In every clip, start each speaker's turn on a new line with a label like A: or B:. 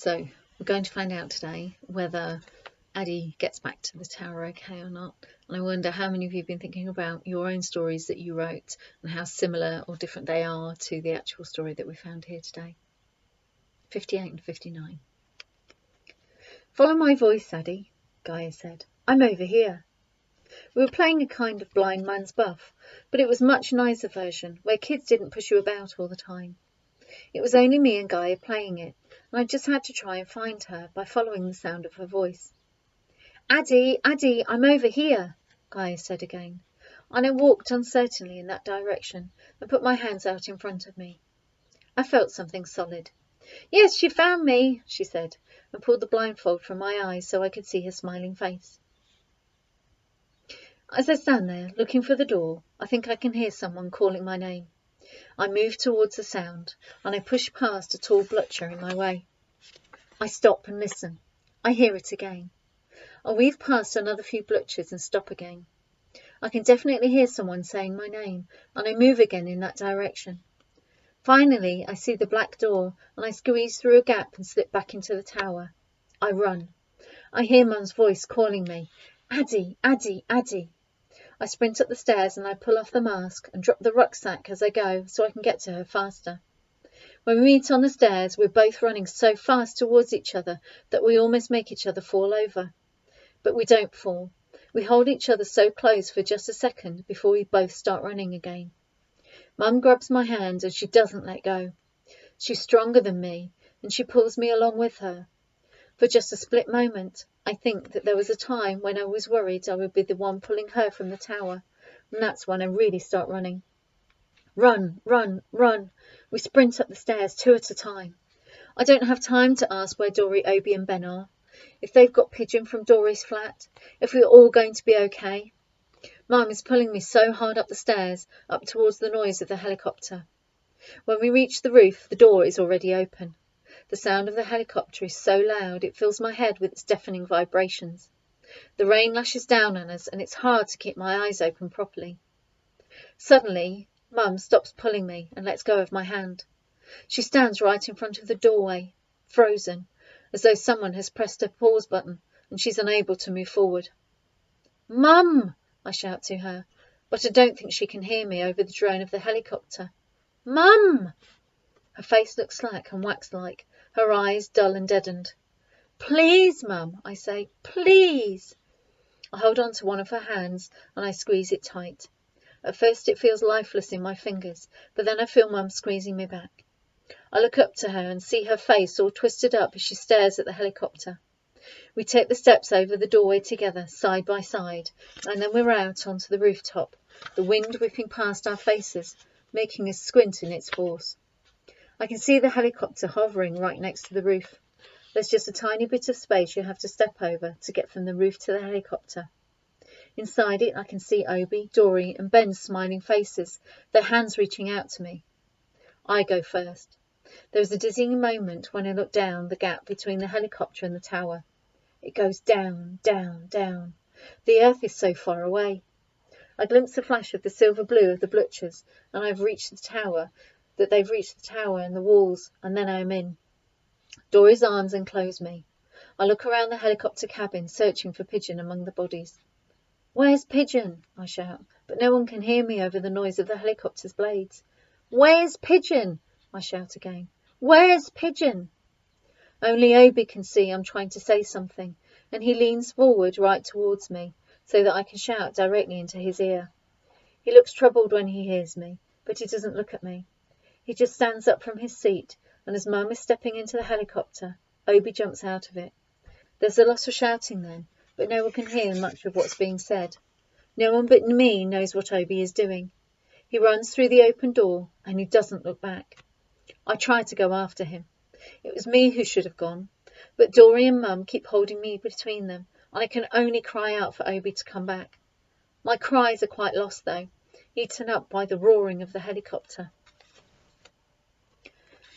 A: So we're going to find out today whether Addie gets back to the tower okay or not. And I wonder how many of you have been thinking about your own stories that you wrote and how similar or different they are to the actual story that we found here today. 58 and 59. Follow my voice, Addie, Gaia said. I'm over here. We were playing a kind of blind man's buff, but it was a much nicer version, where kids didn't push you about all the time. It was only me and Gaia playing it, and I just had to try and find her by following the sound of her voice. Addie, Addie, I'm over here, Gaia said again, and I walked uncertainly in that direction and put my hands out in front of me. I felt something solid. Yes, you found me, she said, and pulled the blindfold from my eyes so I could see her smiling face. As I stand there, looking for the door, I think I can hear someone calling my name. I move towards the sound, and I push past a tall blucher in my way. I stop and listen. I hear it again. I weave past another few bluchers and stop again. I can definitely hear someone saying my name, and I move again in that direction. Finally, I see the black door, and I squeeze through a gap and slip back into the tower. I run. I hear Mum's voice calling me, Addie, Addie, Addie. I sprint up the stairs and I pull off the mask and drop the rucksack as I go so I can get to her faster. When we meet on the stairs, we're both running so fast towards each other that we almost make each other fall over. But we don't fall. We hold each other so close for just a second before we both start running again. Mum grabs my hand and she doesn't let go. She's stronger than me and she pulls me along with her. For just a split moment, I think that there was a time when I was worried I would be the one pulling her from the tower, and that's when I really start running. Run, run, run. We sprint up the stairs 2 at a time. I don't have time to ask where Dory, Obi and Ben are, if they've got Pigeon from Dory's flat, if we're all going to be okay. Mum is pulling me so hard up the stairs, up towards the noise of the helicopter. When we reach the roof, the door is already open. The sound of the helicopter is so loud it fills my head with its deafening vibrations. The rain lashes down on us and it's hard to keep my eyes open properly. Suddenly, Mum stops pulling me and lets go of my hand. She stands right in front of the doorway, frozen, as though someone has pressed a pause button and she's unable to move forward. Mum! I shout to her, but I don't think she can hear me over the drone of the helicopter. Mum! Her face looks slack and wax-like, her eyes dull and deadened. Please, Mum, I say, please. I hold on to one of her hands and I squeeze it tight. At first it feels lifeless in my fingers, but then I feel Mum squeezing me back. I look up to her and see her face all twisted up as she stares at the helicopter. We take the steps over the doorway together, side by side, and then we're out onto the rooftop, the wind whipping past our faces, making us squint in its force. I can see the helicopter hovering right next to the roof. There's just a tiny bit of space you have to step over to get from the roof to the helicopter. Inside it, I can see Obi, Dory and Ben's smiling faces, their hands reaching out to me. I go first. There is a dizzying moment when I look down the gap between the helicopter and the tower. It goes down, down, down. The earth is so far away. I glimpse a flash of the silver blue of the bluchers, and they've reached the tower and the walls, and then I am in. Dory's arms enclose me. I look around the helicopter cabin, searching for Pigeon among the bodies. Where's Pigeon? I shout, but no one can hear me over the noise of the helicopter's blades. Where's Pigeon? I shout again. Where's Pigeon? Only Obi can see I'm trying to say something, and he leans forward right towards me, so that I can shout directly into his ear. He looks troubled when he hears me, but he doesn't look at me. He just stands up from his seat, and as Mum is stepping into the helicopter, Obi jumps out of it. There's a lot of shouting then, but no one can hear much of what's being said. No one but me knows what Obi is doing. He runs through the open door, and he doesn't look back. I try to go after him. It was me who should have gone, but Dory and Mum keep holding me between them, and I can only cry out for Obi to come back. My cries are quite lost though, eaten up by the roaring of the helicopter.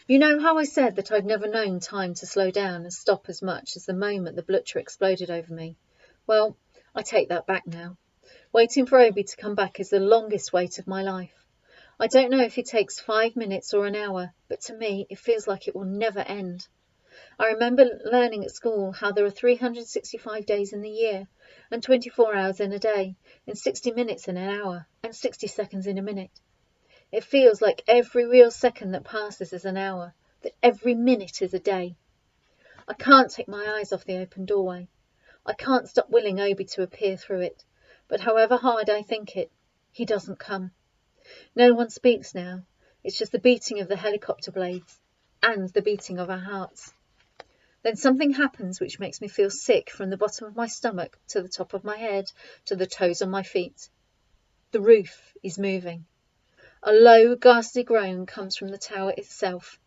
A: You know how I said that I'd never known time to slow down and stop as much as the moment the blucher exploded over me? Well, I take that back now. Waiting for Obi to come back is the longest wait of my life. I don't know if it takes 5 minutes or an hour, but to me it feels like it will never end. I remember learning at school how there are 365 days in the year, and 24 hours in a day, and 60 minutes in an hour, and 60 seconds in a minute. It feels like every real second that passes is an hour, that every minute is a day. I can't take my eyes off the open doorway. I can't stop willing Obi to appear through it, but however hard I think it, he doesn't come. No one speaks now. It's just the beating of the helicopter blades, and the beating of our hearts. Then something happens which makes me feel sick from the bottom of my stomach to the top of my head to the toes on my feet. The roof is moving. A low, ghastly groan comes from the tower itself.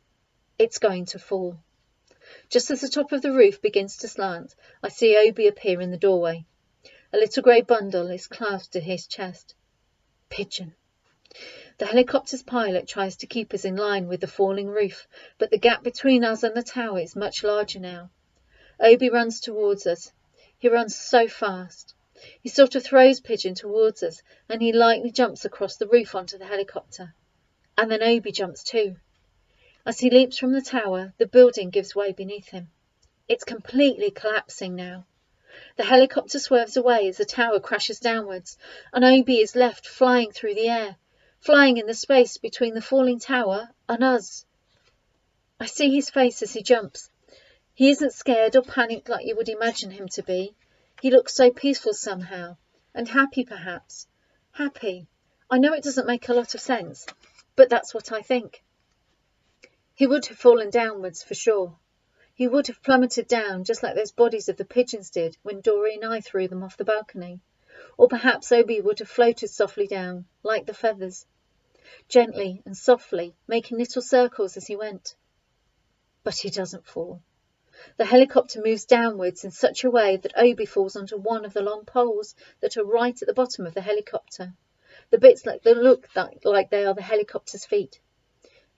A: It's going to fall. Just as the top of the roof begins to slant, I see Obi appear in the doorway. A little grey bundle is clasped to his chest. Pigeon. The helicopter's pilot tries to keep us in line with the falling roof, but the gap between us and the tower is much larger now. Obi runs towards us. He runs so fast. He sort of throws Pigeon towards us, and he lightly jumps across the roof onto the helicopter. And then Obi jumps too. As he leaps from the tower, the building gives way beneath him. It's completely collapsing now. The helicopter swerves away as the tower crashes downwards, and Obi is left flying through the air, flying in the space between the falling tower and us. I see his face as he jumps. He isn't scared or panicked like you would imagine him to be. He looks so peaceful somehow, and happy perhaps. Happy. I know it doesn't make a lot of sense, but that's what I think. He would have fallen downwards for sure. He would have plummeted down just like those bodies of the pigeons did when Dory and I threw them off the balcony. Or perhaps Obi would have floated softly down, like the feathers, gently and softly, making little circles as he went. But he doesn't fall. The helicopter moves downwards in such a way that Obi falls onto one of the long poles that are right at the bottom of the helicopter, the bits that look like they are the helicopter's feet.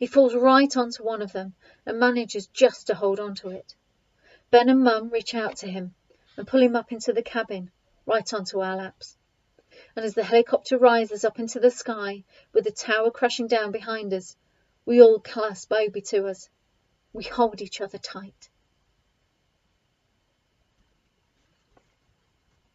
A: He falls right onto one of them and manages just to hold onto it. Ben and Mum reach out to him and pull him up into the cabin, right onto our laps. And as the helicopter rises up into the sky, with the tower crashing down behind us, we all clasp Obi to us. We hold each other tight.